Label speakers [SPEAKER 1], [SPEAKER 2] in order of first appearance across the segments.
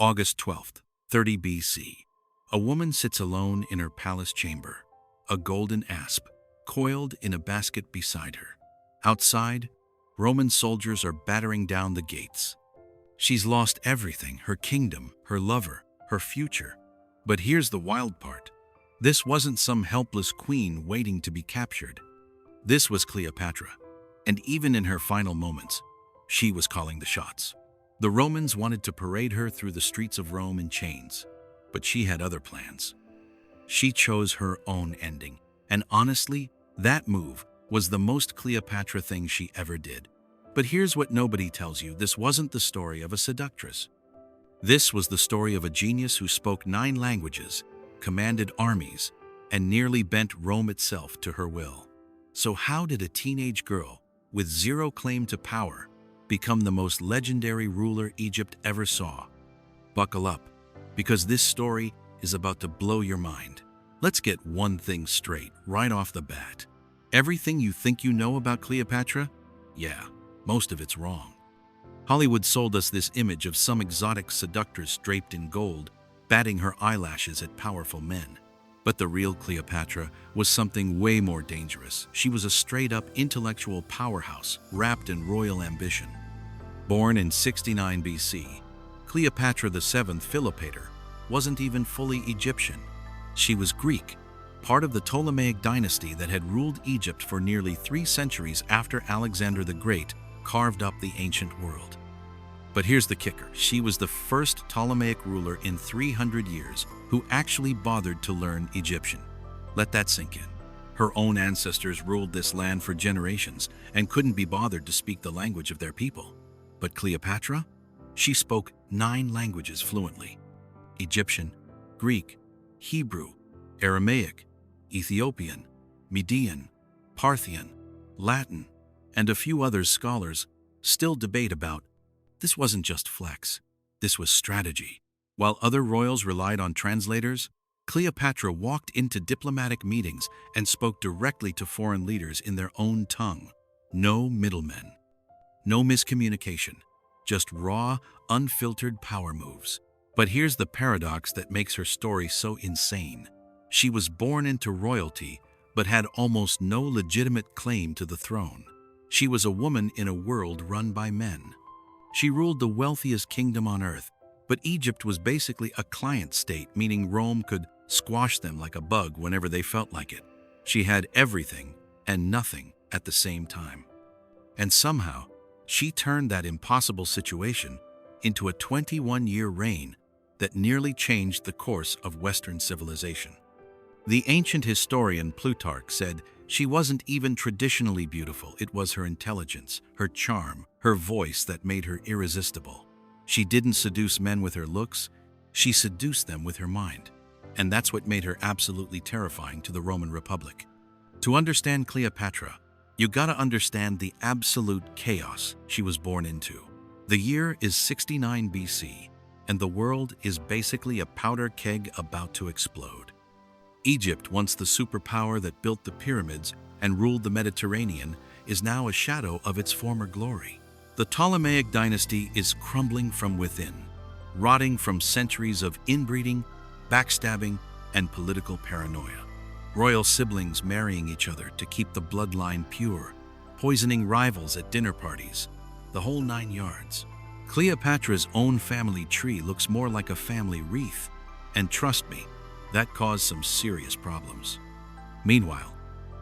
[SPEAKER 1] August 12th, 30 BC. A woman sits alone in her palace chamber, a golden asp coiled in a basket beside her. Outside, Roman soldiers are battering down the gates. She's lost everything, her kingdom, her lover, her future. But here's the wild part. This wasn't some helpless queen waiting to be captured. This was Cleopatra, and even in her final moments, she was calling the shots. The Romans wanted to parade her through the streets of Rome in chains, but she had other plans. She chose her own ending, and honestly, that move was the most Cleopatra thing she ever did. But here's what nobody tells you. This wasn't the story of a seductress. This was the story of a genius who spoke 9 languages, commanded armies, and nearly bent Rome itself to her will. So how did a teenage girl with zero claim to power become the most legendary ruler Egypt ever saw? Buckle up, because this story is about to blow your mind. Let's get one thing straight right off the bat. Everything you think you know about Cleopatra? Yeah, most of it's wrong. Hollywood sold us this image of some exotic seductress draped in gold, batting her eyelashes at powerful men. But the real Cleopatra was something way more dangerous. She was a straight-up intellectual powerhouse wrapped in royal ambition. Born in 69 BC, Cleopatra VII Philopator wasn't even fully Egyptian. She was Greek, part of the Ptolemaic dynasty that had ruled Egypt for nearly 3 centuries after Alexander the Great carved up the ancient world. But here's the kicker. She was the first Ptolemaic ruler in 300 years who actually bothered to learn Egyptian. Let that sink in. Her own ancestors ruled this land for generations and couldn't be bothered to speak the language of their people. But Cleopatra? She spoke 9 languages fluently: Egyptian, Greek, Hebrew, Aramaic, Ethiopian, Median, Parthian, Latin, and a few others scholars still debate about. This wasn't just flex, this was strategy. While other royals relied on translators, Cleopatra walked into diplomatic meetings and spoke directly to foreign leaders in their own tongue. No middlemen, no miscommunication, just raw, unfiltered power moves. But here's the paradox that makes her story so insane. She was born into royalty, but had almost no legitimate claim to the throne. She was a woman in a world run by men. She ruled the wealthiest kingdom on earth, but Egypt was basically a client state, meaning Rome could squash them like a bug whenever they felt like it. She had everything and nothing at the same time. And somehow, she turned that impossible situation into a 21-year reign that nearly changed the course of Western civilization. The ancient historian Plutarch said she wasn't even traditionally beautiful. It was her intelligence, her charm, her voice that made her irresistible. She didn't seduce men with her looks, she seduced them with her mind. And that's what made her absolutely terrifying to the Roman Republic. To understand Cleopatra, you gotta understand the absolute chaos she was born into. The year is 69 BC, and the world is basically a powder keg about to explode. Egypt, once the superpower that built the pyramids and ruled the Mediterranean, is now a shadow of its former glory. The Ptolemaic dynasty is crumbling from within, rotting from centuries of inbreeding, backstabbing, and political paranoia. Royal siblings marrying each other to keep the bloodline pure, poisoning rivals at dinner parties, the whole 9 yards. Cleopatra's own family tree looks more like a family wreath, and trust me, that caused some serious problems. Meanwhile,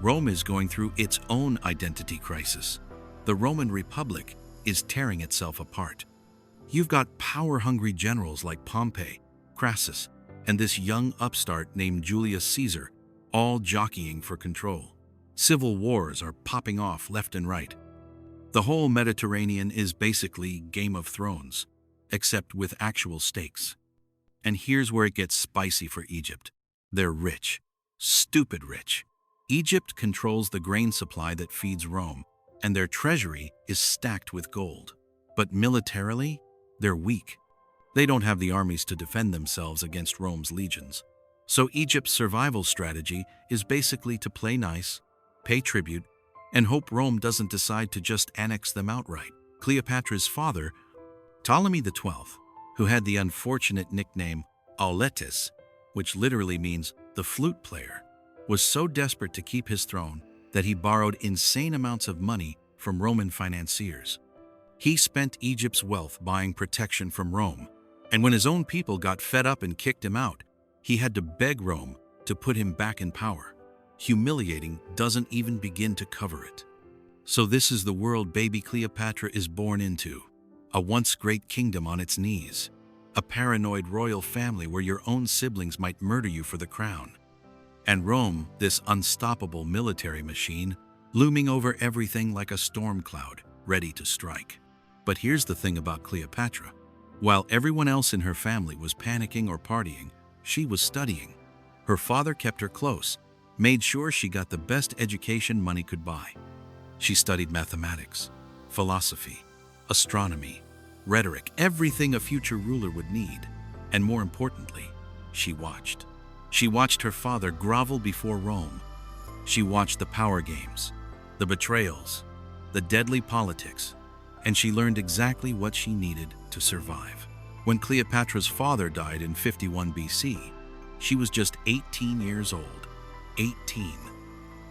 [SPEAKER 1] Rome is going through its own identity crisis. The Roman Republic is tearing itself apart. You've got power-hungry generals like Pompey, Crassus, and this young upstart named Julius Caesar, all jockeying for control. Civil wars are popping off left and right. The whole Mediterranean is basically Game of Thrones, except with actual stakes. And here's where it gets spicy for Egypt. They're rich, stupid rich. Egypt controls the grain supply that feeds Rome, and their treasury is stacked with gold. But militarily, they're weak. They don't have the armies to defend themselves against Rome's legions. So Egypt's survival strategy is basically to play nice, pay tribute, and hope Rome doesn't decide to just annex them outright. Cleopatra's father, Ptolemy XII, who had the unfortunate nickname Auletes, which literally means the flute player, was so desperate to keep his throne that he borrowed insane amounts of money from Roman financiers. He spent Egypt's wealth buying protection from Rome, and when his own people got fed up and kicked him out, he had to beg Rome to put him back in power. Humiliating doesn't even begin to cover it. So this is the world baby Cleopatra is born into. A once great kingdom on its knees. A paranoid royal family where your own siblings might murder you for the crown. And Rome, this unstoppable military machine, looming over everything like a storm cloud, ready to strike. But here's the thing about Cleopatra. While everyone else in her family was panicking or partying, she was studying. Her father kept her close, made sure she got the best education money could buy. She studied mathematics, philosophy, astronomy, rhetoric, everything a future ruler would need. And more importantly, she watched. She watched her father grovel before Rome. She watched the power games, the betrayals, the deadly politics, and she learned exactly what she needed to survive. When Cleopatra's father died in 51 BC, she was just 18 years old. 18.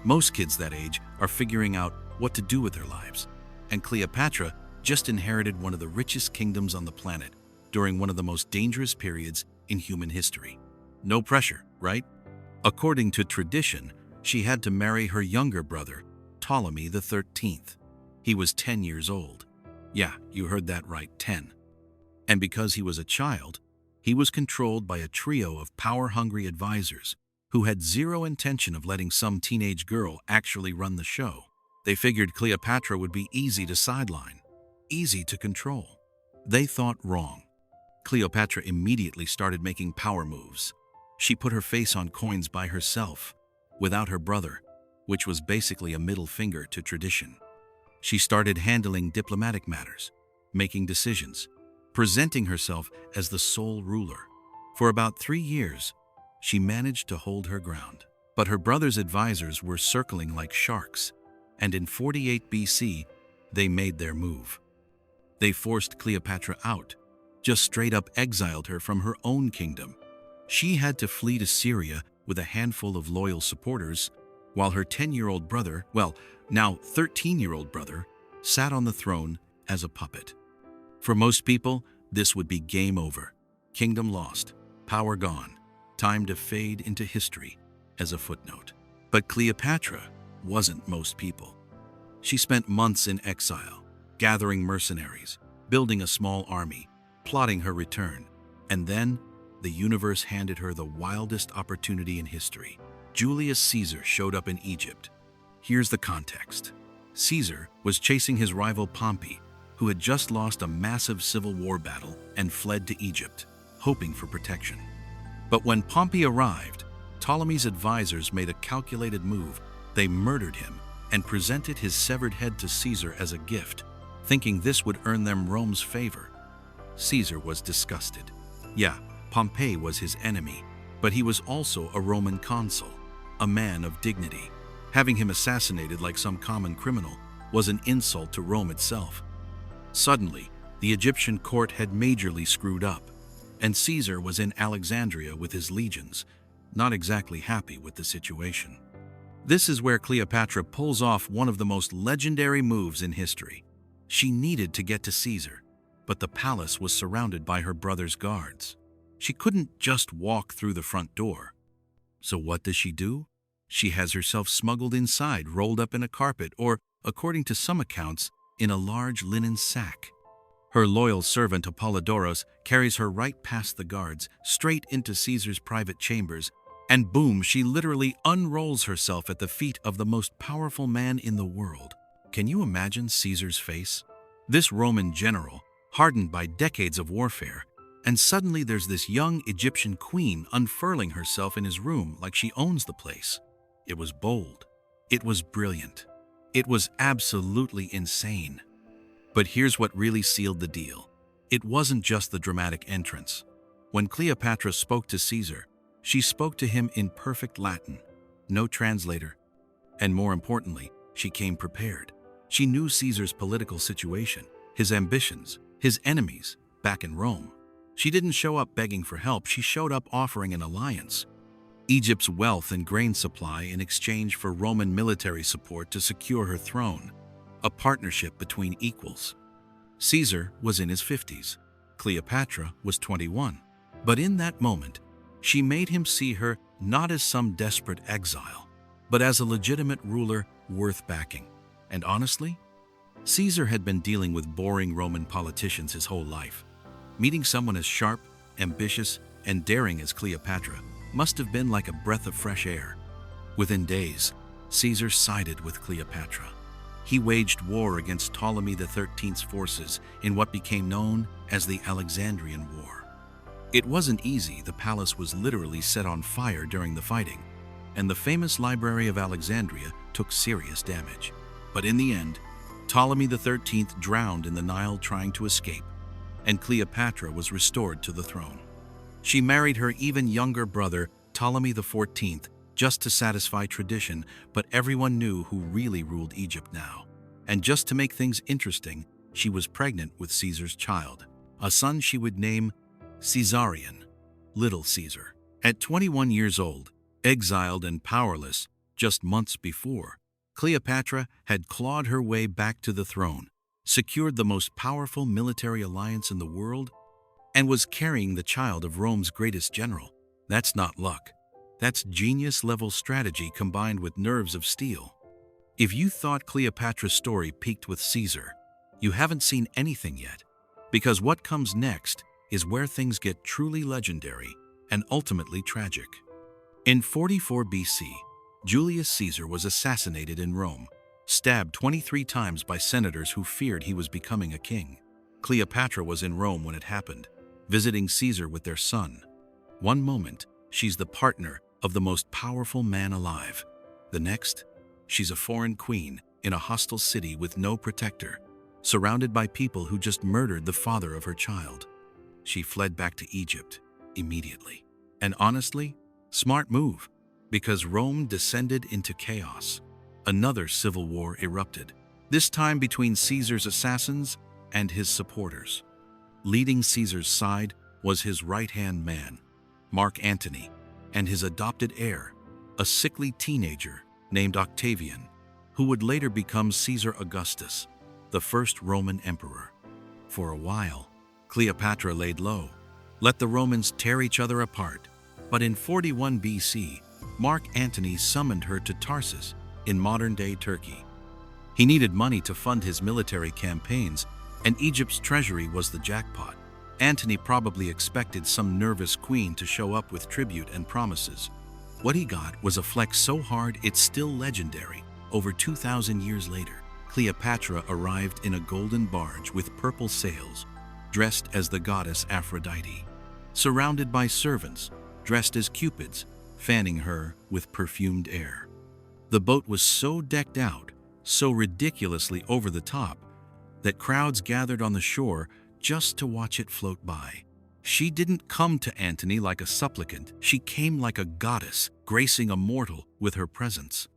[SPEAKER 1] Most kids that age are figuring out what to do with their lives, and Cleopatra just inherited one of the richest kingdoms on the planet during one of the most dangerous periods in human history. No pressure, right? According to tradition, she had to marry her younger brother, Ptolemy XIII. He was 10 years old. Yeah, you heard that right, 10. And because he was a child, he was controlled by a trio of power-hungry advisors who had zero intention of letting some teenage girl actually run the show. They figured Cleopatra would be easy to sideline, easy to control. They thought wrong. Cleopatra immediately started making power moves. She put her face on coins by herself, without her brother, which was basically a middle finger to tradition. She started handling diplomatic matters, making decisions, presenting herself as the sole ruler. For about 3 years, she managed to hold her ground. But her brother's advisors were circling like sharks, and in 48 BC, they made their move. They forced Cleopatra out, just straight up exiled her from her own kingdom. She had to flee to Syria with a handful of loyal supporters, while her 10-year-old brother, well, now 13-year-old brother, sat on the throne as a puppet. For most people, this would be game over. Kingdom lost, power gone, time to fade into history as a footnote. But Cleopatra wasn't most people. She spent months in exile, gathering mercenaries, building a small army, plotting her return, and then the universe handed her the wildest opportunity in history. Julius Caesar showed up in Egypt. Here's the context. Caesar was chasing his rival Pompey, who had just lost a massive civil war battle and fled to Egypt, hoping for protection. But when Pompey arrived, Ptolemy's advisors made a calculated move. They murdered him and presented his severed head to Caesar as a gift, thinking this would earn them Rome's favor. Caesar was disgusted. Yeah, Pompey was his enemy, but he was also a Roman consul, a man of dignity. Having him assassinated like some common criminal was an insult to Rome itself. Suddenly, the Egyptian court had majorly screwed up, and Caesar was in Alexandria with his legions, not exactly happy with the situation. This is where Cleopatra pulls off one of the most legendary moves in history. She needed to get to Caesar, but the palace was surrounded by her brother's guards. She couldn't just walk through the front door. So what does she do? She has herself smuggled inside, rolled up in a carpet, or, according to some accounts, in a large linen sack. Her loyal servant Apollodorus carries her right past the guards, straight into Caesar's private chambers, and boom, she literally unrolls herself at the feet of the most powerful man in the world. Can you imagine Caesar's face? This Roman general, hardened by decades of warfare, and suddenly there's this young Egyptian queen unfurling herself in his room like she owns the place. It was bold. It was brilliant. It was absolutely insane. But here's what really sealed the deal. It wasn't just the dramatic entrance. When Cleopatra spoke to Caesar, she spoke to him in perfect Latin, no translator. And more importantly, she came prepared. She knew Caesar's political situation, his ambitions, his enemies back in Rome. She didn't show up begging for help, she showed up offering an alliance. Egypt's wealth and grain supply in exchange for Roman military support to secure her throne, a partnership between equals. Caesar was in his 50s. Cleopatra was 21. But in that moment, she made him see her not as some desperate exile, but as a legitimate ruler worth backing. And honestly, Caesar had been dealing with boring Roman politicians his whole life. Meeting someone as sharp, ambitious, and daring as Cleopatra must have been like a breath of fresh air. Within days, Caesar sided with Cleopatra. He waged war against Ptolemy XIII's forces in what became known as the Alexandrian War. It wasn't easy. The palace was literally set on fire during the fighting, and the famous Library of Alexandria took serious damage. But in the end, Ptolemy XIII drowned in the Nile trying to escape, and Cleopatra was restored to the throne. She married her even younger brother, Ptolemy XIV, just to satisfy tradition, but everyone knew who really ruled Egypt now. And just to make things interesting, she was pregnant with Caesar's child, a son she would name Caesarion, Little Caesar. At 21 years old, exiled and powerless, just months before, Cleopatra had clawed her way back to the throne, secured the most powerful military alliance in the world, and was carrying the child of Rome's greatest general. That's not luck. That's genius-level strategy combined with nerves of steel. If you thought Cleopatra's story peaked with Caesar, you haven't seen anything yet, because what comes next is where things get truly legendary and ultimately tragic. In 44 BC, Julius Caesar was assassinated in Rome, stabbed 23 times by senators who feared he was becoming a king. Cleopatra was in Rome when it happened, visiting Caesar with their son. One moment, she's the partner of the most powerful man alive. The next, she's a foreign queen in a hostile city with no protector, surrounded by people who just murdered the father of her child. She fled back to Egypt immediately. And honestly, smart move, because Rome descended into chaos. Another civil war erupted, this time between Caesar's assassins and his supporters. Leading Caesar's side was his right-hand man, Mark Antony, and his adopted heir, a sickly teenager named Octavian, who would later become Caesar Augustus, the first Roman emperor. For a while, Cleopatra laid low, let the Romans tear each other apart. But in 41 BC, Mark Antony summoned her to Tarsus in modern-day Turkey. He needed money to fund his military campaigns, and Egypt's treasury was the jackpot. Antony probably expected some nervous queen to show up with tribute and promises. What he got was a flex so hard it's still legendary. Over 2,000 years later, Cleopatra arrived in a golden barge with purple sails, dressed as the goddess Aphrodite, surrounded by servants, dressed as cupids, fanning her with perfumed air. The boat was so decked out, so ridiculously over the top, that crowds gathered on the shore just to watch it float by. She didn't come to Antony like a supplicant, she came like a goddess, gracing a mortal with her presence.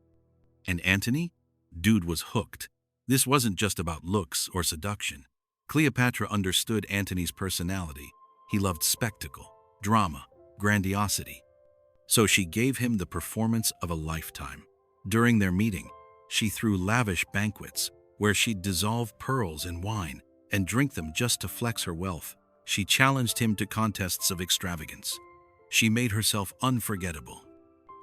[SPEAKER 1] And Antony? Dude was hooked. This wasn't just about looks or seduction. Cleopatra understood Antony's personality. He loved spectacle, drama, grandiosity. So she gave him the performance of a lifetime. During their meeting, she threw lavish banquets where she'd dissolve pearls in wine and drink them just to flex her wealth. She challenged him to contests of extravagance. She made herself unforgettable.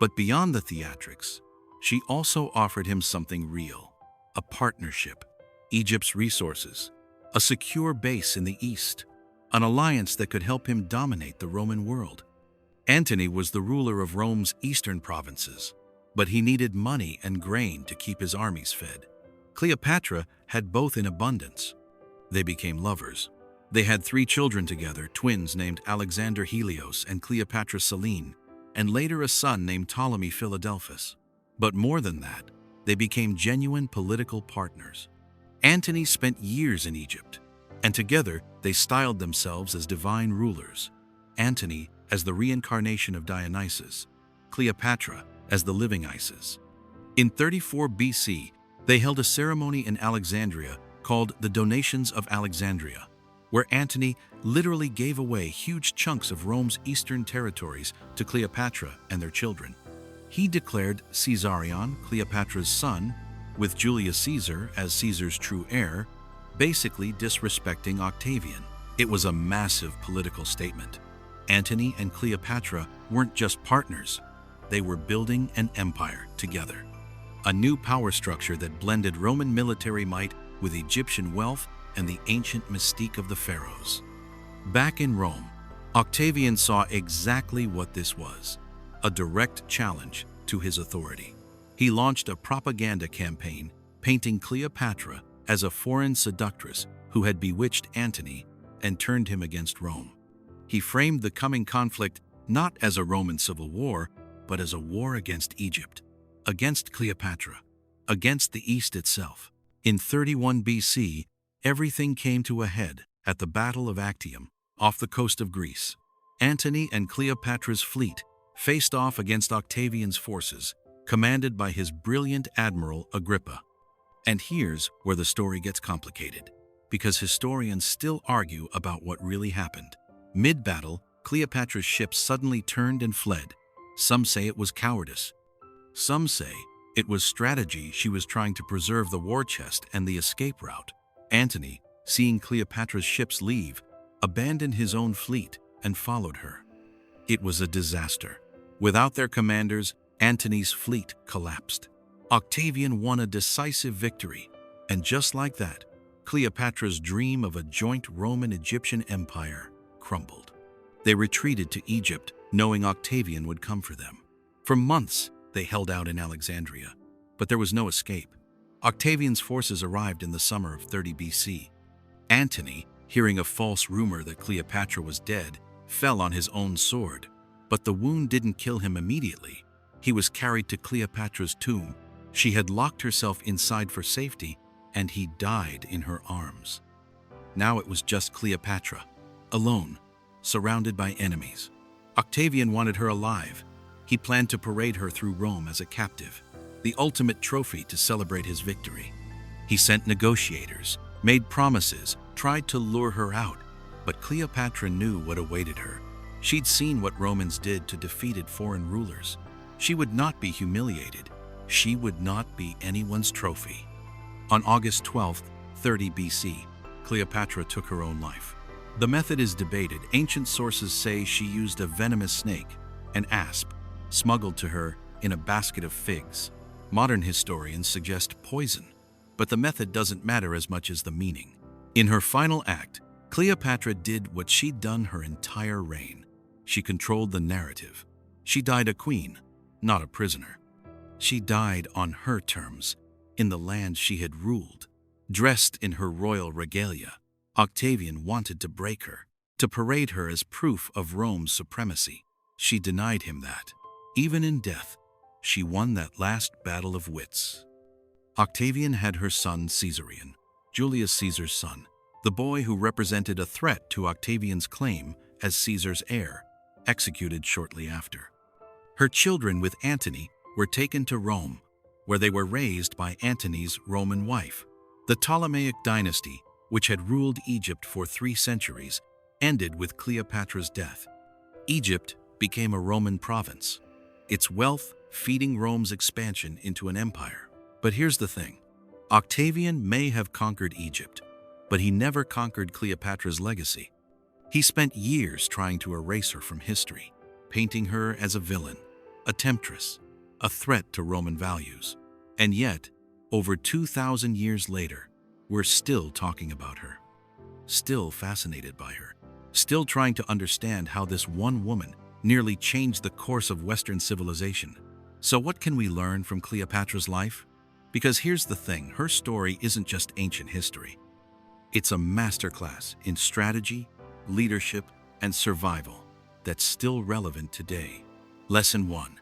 [SPEAKER 1] But beyond the theatrics, she also offered him something real, a partnership, Egypt's resources, a secure base in the east, an alliance that could help him dominate the Roman world. Antony was the ruler of Rome's eastern provinces, but he needed money and grain to keep his armies fed. Cleopatra had both in abundance. They became lovers. They had 3 children together, twins named Alexander Helios and Cleopatra Selene, and later a son named Ptolemy Philadelphus. But more than that, they became genuine political partners. Antony spent years in Egypt, and together they styled themselves as divine rulers. Antony as the reincarnation of Dionysus, Cleopatra as the living Isis. In 34 BC, they held a ceremony in Alexandria called the Donations of Alexandria. where Antony literally gave away huge chunks of Rome's eastern territories to Cleopatra and their children. He declared Caesarion, Cleopatra's son, with Julius Caesar as Caesar's true heir, basically disrespecting Octavian. It was a massive political statement. Antony and Cleopatra weren't just partners, they were building an empire together. A new power structure that blended Roman military might with Egyptian wealth and the ancient mystique of the pharaohs. Back in Rome, Octavian saw exactly what this was, a direct challenge to his authority. He launched a propaganda campaign painting Cleopatra as a foreign seductress who had bewitched Antony and turned him against Rome. He framed the coming conflict not as a Roman civil war, but as a war against Egypt, against Cleopatra, against the East itself. In 31 BC, everything came to a head at the Battle of Actium, off the coast of Greece. Antony and Cleopatra's fleet faced off against Octavian's forces, commanded by his brilliant admiral Agrippa. And here's where the story gets complicated, because historians still argue about what really happened. Mid-battle, Cleopatra's ship suddenly turned and fled. Some say it was cowardice. Some say it was strategy. She was trying to preserve the war chest and the escape route. Antony, seeing Cleopatra's ships leave, abandoned his own fleet and followed her. It was a disaster. Without their commanders, Antony's fleet collapsed. Octavian won a decisive victory, and just like that, Cleopatra's dream of a joint Roman-Egyptian empire crumbled. They retreated to Egypt, knowing Octavian would come for them. For months, they held out in Alexandria, but there was no escape. Octavian's forces arrived in the summer of 30 BC. Antony, hearing a false rumor that Cleopatra was dead, fell on his own sword. But the wound didn't kill him immediately. He was carried to Cleopatra's tomb. She had locked herself inside for safety, and he died in her arms. Now it was just Cleopatra, alone, surrounded by enemies. Octavian wanted her alive. He planned to parade her through Rome as a captive, the ultimate trophy to celebrate his victory. He sent negotiators, made promises, tried to lure her out, but Cleopatra knew what awaited her. She'd seen what Romans did to defeated foreign rulers. She would not be humiliated. She would not be anyone's trophy. On August 12, 30 BC, Cleopatra took her own life. The method is debated. Ancient sources say she used a venomous snake, an asp, smuggled to her in a basket of figs. Modern historians suggest poison, but the method doesn't matter as much as the meaning. In her final act, Cleopatra did what she'd done her entire reign. She controlled the narrative. She died a queen, not a prisoner. She died on her terms, in the land she had ruled. Dressed in her royal regalia, Octavian wanted to break her, to parade her as proof of Rome's supremacy. She denied him that. Even in death, she won that last battle of wits. Octavian had her son Caesarion, Julius Caesar's son, the boy who represented a threat to Octavian's claim as Caesar's heir, executed shortly after. Her children with Antony were taken to Rome, where they were raised by Antony's Roman wife. The Ptolemaic dynasty, which had ruled Egypt for 3 centuries, ended with Cleopatra's death. Egypt became a Roman province, its wealth feeding Rome's expansion into an empire. But here's the thing. Octavian may have conquered Egypt, but he never conquered Cleopatra's legacy. He spent years trying to erase her from history, painting her as a villain, a temptress, a threat to Roman values. And yet, over 2,000 years later, we're still talking about her, still fascinated by her, still trying to understand how this one woman nearly changed the course of Western civilization. So what can we learn from Cleopatra's life? Because here's the thing, her story isn't just ancient history. It's a masterclass in strategy, leadership, and survival that's still relevant today. Lesson 1.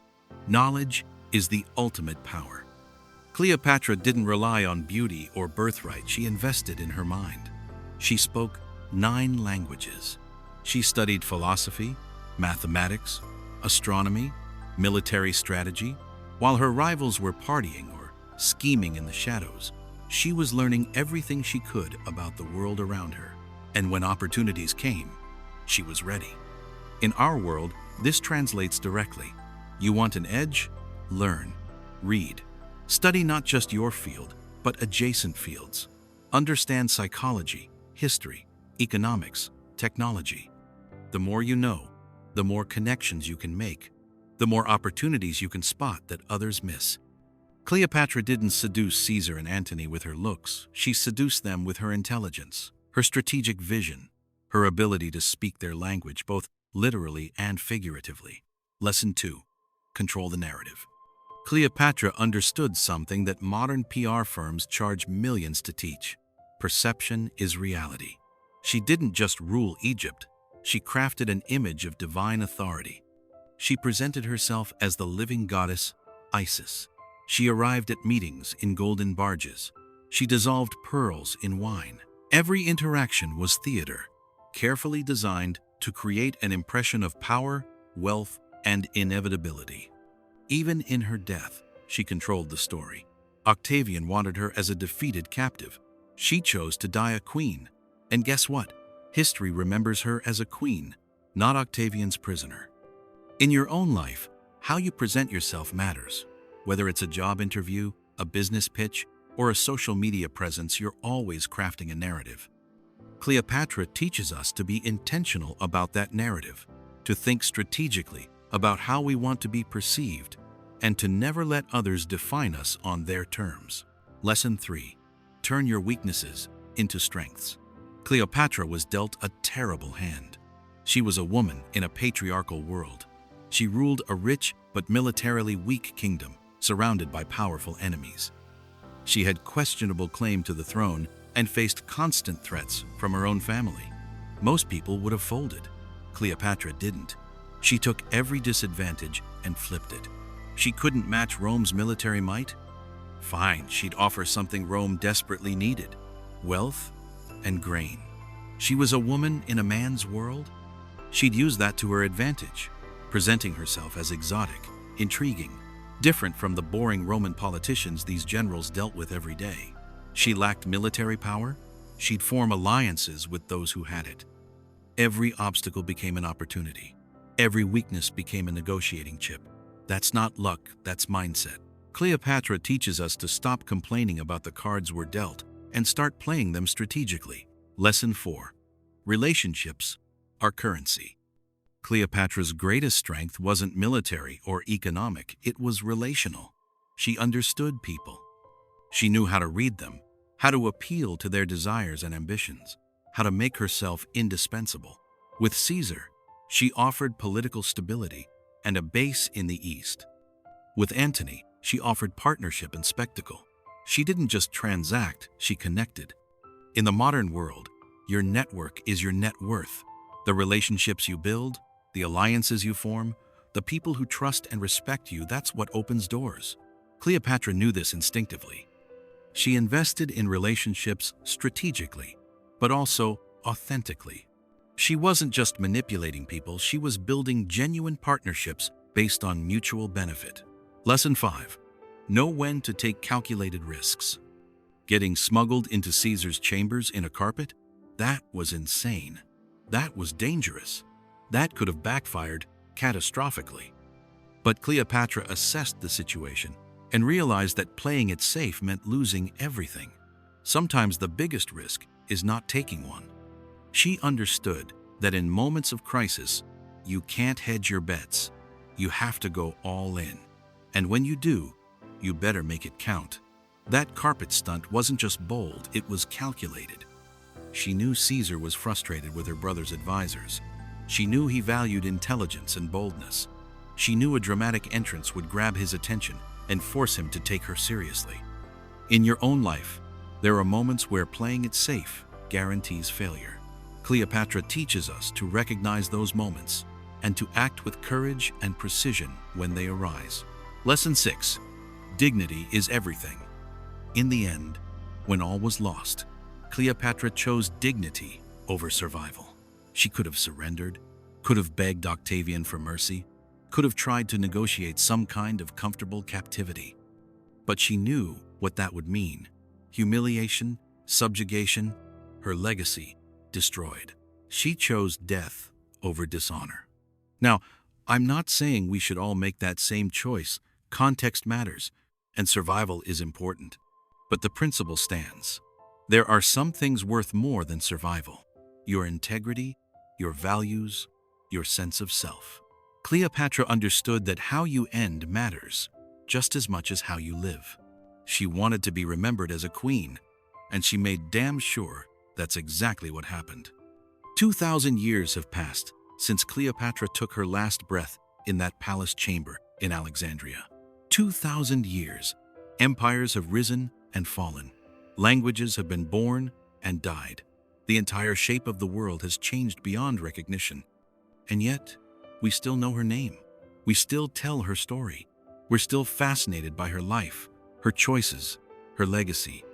[SPEAKER 1] Knowledge is the ultimate power. Cleopatra didn't rely on beauty or birthright. She invested in her mind. She spoke 9 languages. She studied philosophy, mathematics, astronomy, military strategy. While her rivals were partying or scheming in the shadows, she was learning everything she could about the world around her. And when opportunities came, she was ready. In our world, this translates directly. You want an edge? Learn. Read. Study not just your field, but adjacent fields. Understand psychology, history, economics, technology. The more you know, the more connections you can make, the more opportunities you can spot that others miss. Cleopatra didn't seduce Caesar and Antony with her looks. She seduced them with her intelligence, her strategic vision, her ability to speak their language, both literally and figuratively. Lesson 2. Control the narrative. Cleopatra understood something that modern PR firms charge millions to teach. Perception is reality. She didn't just rule Egypt, she crafted an image of divine authority. She presented herself as the living goddess, Isis. She arrived at meetings in golden barges. She dissolved pearls in wine. Every interaction was theater, carefully designed to create an impression of power, wealth, and inevitability. Even in her death, she controlled the story. Octavian wanted her as a defeated captive. She chose to die a queen. And guess what? History remembers her as a queen, not Octavian's prisoner. In your own life, how you present yourself matters. Whether it's a job interview, a business pitch, or a social media presence, you're always crafting a narrative. Cleopatra teaches us to be intentional about that narrative, to think strategically about how we want to be perceived, and to never let others define us on their terms. Lesson 3. Turn your weaknesses into strengths. Cleopatra was dealt a terrible hand. She was a woman in a patriarchal world. She ruled a rich but militarily weak kingdom, surrounded by powerful enemies. She had questionable claim to the throne and faced constant threats from her own family. Most people would have folded. Cleopatra didn't. She took every disadvantage and flipped it. She couldn't match Rome's military might? Fine, she'd offer something Rome desperately needed: wealth and grain. She was a woman in a man's world. She'd use that to her advantage, presenting herself as exotic, intriguing, different from the boring Roman politicians these generals dealt with every day. She lacked military power. She'd form alliances with those who had it. Every obstacle became an opportunity. Every weakness became a negotiating chip. That's not luck, that's mindset. Cleopatra teaches us to stop complaining about the cards we're dealt and start playing them strategically. Lesson 4. Relationships are currency. Cleopatra's greatest strength wasn't military or economic, it was relational. She understood people. She knew how to read them, how to appeal to their desires and ambitions, how to make herself indispensable. With Caesar, she offered political stability and a base in the East. With Antony, she offered partnership and spectacle. She didn't just transact, she connected. In the modern world, your network is your net worth. The relationships you build, the alliances you form, the people who trust and respect you, that's what opens doors. Cleopatra knew this instinctively. She invested in relationships strategically, but also authentically. She wasn't just manipulating people, she was building genuine partnerships based on mutual benefit. Lesson 5. Know when to take calculated risks. Getting smuggled into Caesar's chambers in a carpet? That was insane. That was dangerous. That could have backfired catastrophically. But Cleopatra assessed the situation and realized that playing it safe meant losing everything. Sometimes the biggest risk is not taking one. She understood that in moments of crisis, you can't hedge your bets. You have to go all in. And when you do, you better make it count. That carpet stunt wasn't just bold, it was calculated. She knew Caesar was frustrated with her brother's advisors. She knew he valued intelligence and boldness. She knew a dramatic entrance would grab his attention and force him to take her seriously. In your own life, there are moments where playing it safe guarantees failure. Cleopatra teaches us to recognize those moments and to act with courage and precision when they arise. Lesson 6. Dignity is everything. In the end, when all was lost, Cleopatra chose dignity over survival. She could have surrendered, could have begged Octavian for mercy, could have tried to negotiate some kind of comfortable captivity. But she knew what that would mean: humiliation, subjugation, her legacy destroyed. She chose death over dishonor. Now, I'm not saying we should all make that same choice. Context matters, and survival is important. But the principle stands. There are some things worth more than survival: your integrity, your values, your sense of self. Cleopatra understood that how you end matters just as much as how you live. She wanted to be remembered as a queen, and she made damn sure that's exactly what happened. 2,000 years have passed since Cleopatra took her last breath in that palace chamber in Alexandria. 2,000 years. Empires have risen and fallen. Languages have been born and died. The entire shape of the world has changed beyond recognition. And yet, we still know her name. We still tell her story. We're still fascinated by her life, her choices, her legacy.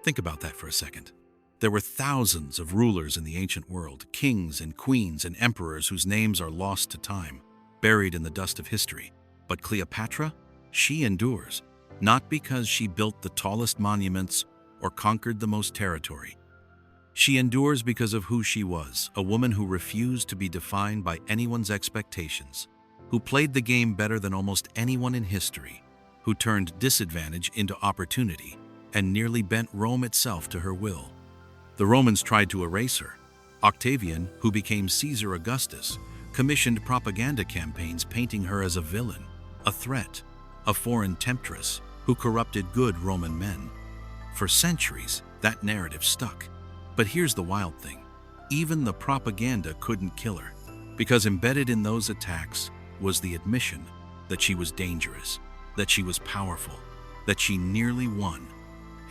[SPEAKER 1] Think about that for a second. There were thousands of rulers in the ancient world, kings and queens and emperors whose names are lost to time, buried in the dust of history. But Cleopatra, she endures, not because she built the tallest monuments or conquered the most territory. She endures because of who she was, a woman who refused to be defined by anyone's expectations, who played the game better than almost anyone in history, who turned disadvantage into opportunity and nearly bent Rome itself to her will. The Romans tried to erase her. Octavian, who became Caesar Augustus, commissioned propaganda campaigns painting her as a villain, a threat, a foreign temptress who corrupted good Roman men. For centuries, that narrative stuck. But here's the wild thing. Even the propaganda couldn't kill her, because embedded in those attacks was the admission that she was dangerous, that she was powerful, that she nearly won.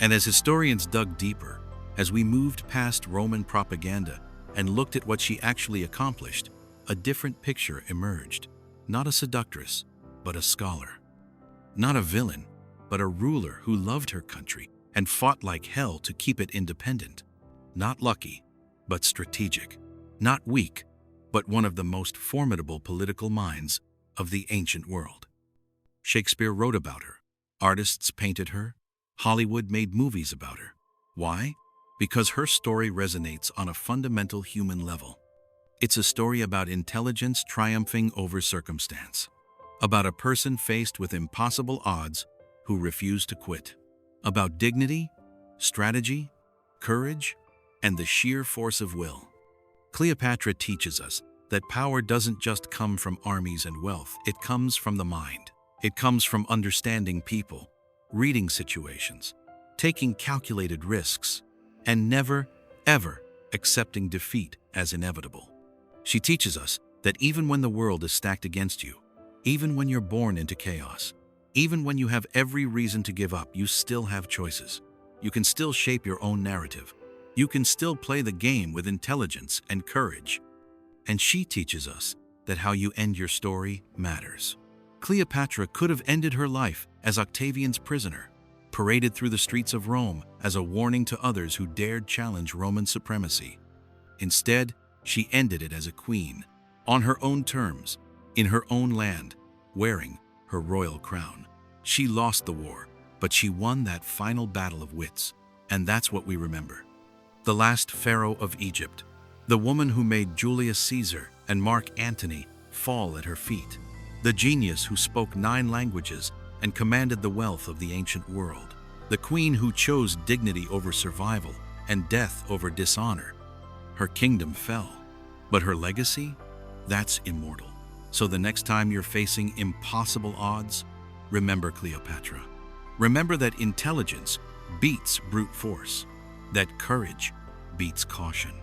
[SPEAKER 1] And as historians dug deeper, as we moved past Roman propaganda and looked at what she actually accomplished, a different picture emerged. Not a seductress, but a scholar. Not a villain, but a ruler who loved her country and fought like hell to keep it independent. Not lucky, but strategic. Not weak, but one of the most formidable political minds of the ancient world. Shakespeare wrote about her. Artists painted her. Hollywood made movies about her. Why? Because her story resonates on a fundamental human level. It's a story about intelligence triumphing over circumstance, about a person faced with impossible odds who refused to quit, about dignity, strategy, courage, and the sheer force of will. Cleopatra teaches us that power doesn't just come from armies and wealth, it comes from the mind. It comes from understanding people, reading situations, taking calculated risks, and never, ever accepting defeat as inevitable. She teaches us that even when the world is stacked against you, even when you're born into chaos, even when you have every reason to give up, you still have choices. You can still shape your own narrative. You can still play the game with intelligence and courage. And she teaches us that how you end your story matters. Cleopatra could have ended her life as Octavian's prisoner, paraded through the streets of Rome as a warning to others who dared challenge Roman supremacy. Instead, she ended it as a queen, on her own terms, in her own land, wearing her royal crown. She lost the war, but she won that final battle of wits, and that's what we remember. The last pharaoh of Egypt, the woman who made Julius Caesar and Mark Antony fall at her feet, the genius who spoke 9 languages and commanded the wealth of the ancient world, the queen who chose dignity over survival and death over dishonor. Her kingdom fell, but her legacy, that's immortal. So the next time you're facing impossible odds, remember Cleopatra. Remember that intelligence beats brute force, that courage beats caution,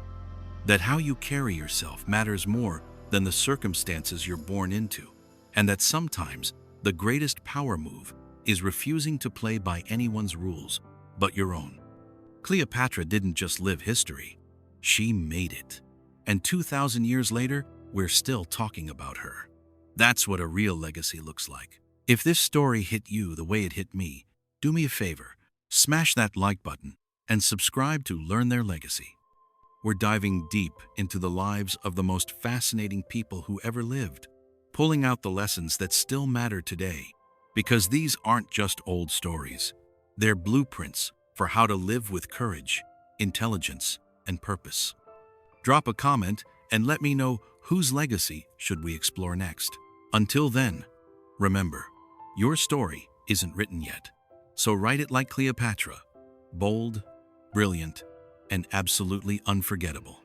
[SPEAKER 1] that how you carry yourself matters more than the circumstances you're born into, and that sometimes the greatest power move is refusing to play by anyone's rules but your own. Cleopatra didn't just live history, she made it. And 2,000 years later, we're still talking about her. That's what a real legacy looks like. If this story hit you the way it hit me, do me a favor, smash that like button and subscribe to Learn Their Legacy. We're diving deep into the lives of the most fascinating people who ever lived, pulling out the lessons that still matter today, because these aren't just old stories. They're blueprints for how to live with courage, intelligence, and purpose. Drop a comment and let me know whose legacy should we explore next. Until then, remember, your story isn't written yet. So write it like Cleopatra, bold, brilliant, and absolutely unforgettable.